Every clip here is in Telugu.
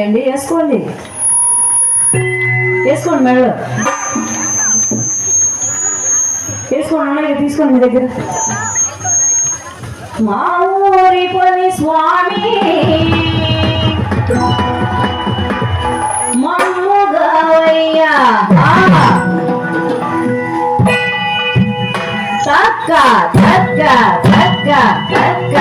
అండి వేసుకోండి వేసుకోండి మేడం వేసుకోండి అన్నయ్య తీసుకోండి మీ దగ్గర మా ఊరి పని స్వామి మమ్ముగవయ్యా తక్క తక్క తక్క తక్క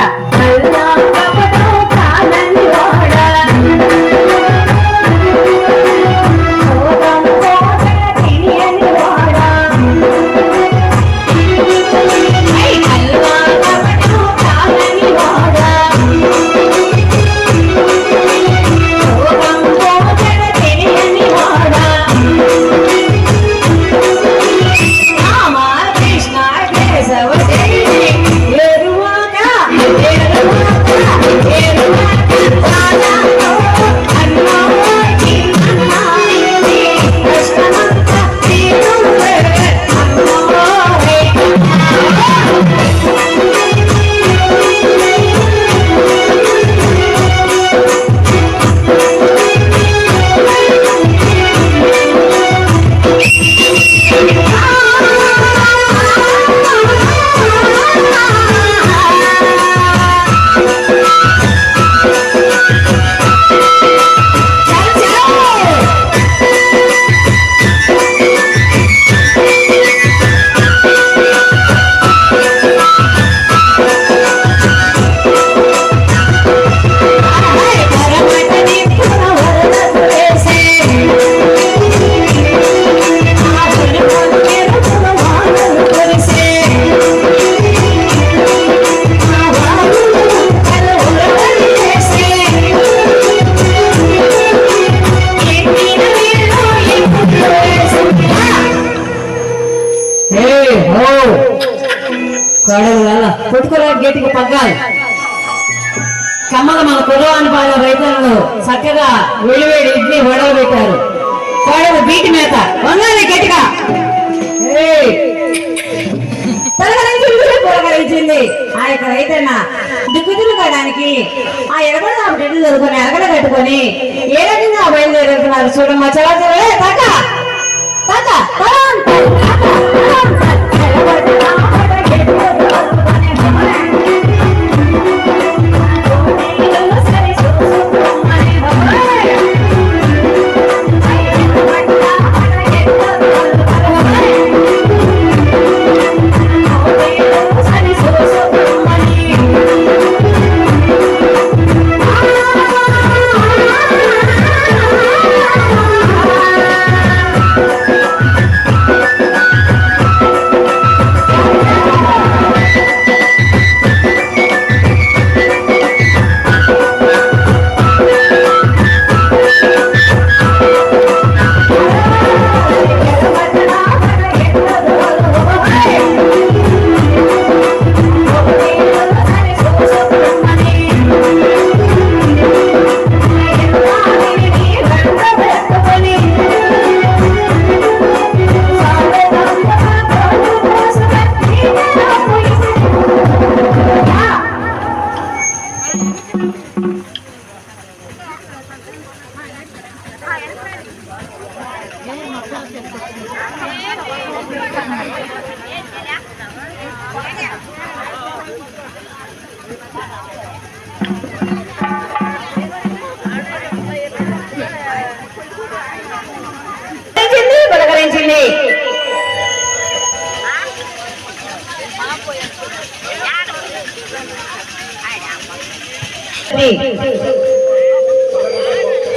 గేటికి పగ్గాలి కమ్మల మన కుర్రవాణి పాలన రైతులను చక్కగా వేడివేడి ఇడ్లీ వడలు పెట్టారు కోడలు బీటి మేత వంగాలి గట్టిగా పులకరించింది ఆ యొక్క రైతన్న దిక్కుదిరుకోవడానికి ఆ ఎడబడి ఆ బిడ్డలు చదువుకొని ఎరగడ కట్టుకొని ఏ రకంగా బయలుదేరుతున్నారు చూడమ్మా చాలా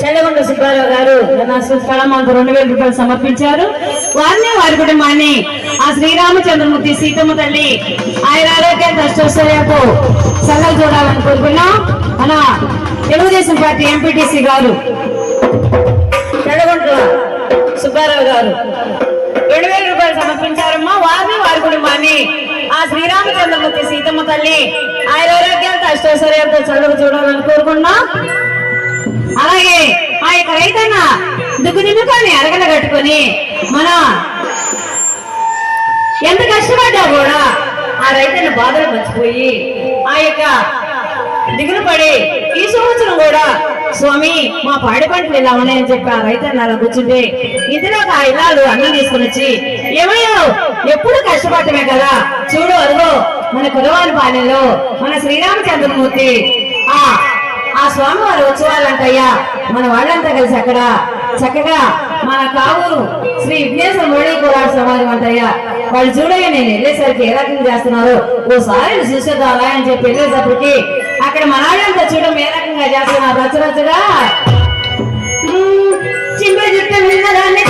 చెల్లగొండ సుబ్బారావు గారు స్థలమాంత 2000 రూపాయలు సమర్పించారు. వారిని వారి కుటుంబాన్ని ఆ శ్రీరామచంద్రమూర్తి సీతమ్మ తల్లి ఆయన ఆరోగ్య కష్టోత్తరాలతో సగలు చూడాలని కోరుకున్నాం. అలా తెలుగుదేశం పార్టీ ఎంపీటీసీ గారు చెల్లగొండ సుబ్బారావు గారు 2000 రూపాయలు సమర్పించారమ్మా. వారిని వారి కుటుంబాన్ని ఆ శ్రీరామచంద్రమూర్తి సీతమ్మ తల్లి ఆయన ఆరోగ్యాలతో అష్టోత్తరాలతో చదువు చూడాలని కోరుకున్నాం. అలాగే ఆ యొక్క రైతన్న దుగ్గుని అరగలు కట్టుకొని మన ఎంత కష్టపడ్డా కూడా ఆ రైతన్న బాధలు మర్చిపోయి ఆ యొక్క దిగులు పడి ఈ సంవత్సరం కూడా స్వామి మా పాడి పంటలు ఇలా ఉన్నాయని చెప్పి ఆ రైతన్న అలా కూర్చుంటే ఇందులో ఆ ఇల్లాలు అన్నం తీసుకుని వచ్చి ఏమయ్యో ఎప్పుడు కష్టపడటమే కదా చూడు అదిగో మన కురవాని పాలెంలో మన శ్రీరామచంద్రమూర్తి ఆ స్వామి వారి ఉత్సవాలంటయ్యా మన వాళ్ళంతా కలిసి అక్కడ చక్కగా మన కావూరు శ్రీ విఘ్నేశ్వర మోడీ కోరాడు సమాజం అంటయ్యా వాళ్ళు చూడగా నేను వెళ్ళేసరికి ఏ రకంగా చేస్తున్నారు ఓసారి చూసేద్దాలా అని చెప్పి వెళ్ళేసరికి అక్కడ మన వాళ్ళంతా చూడడం ఏ రకంగా చేస్తున్నారు రచరచగా చింప చుట్టూ చిన్నదాన్ని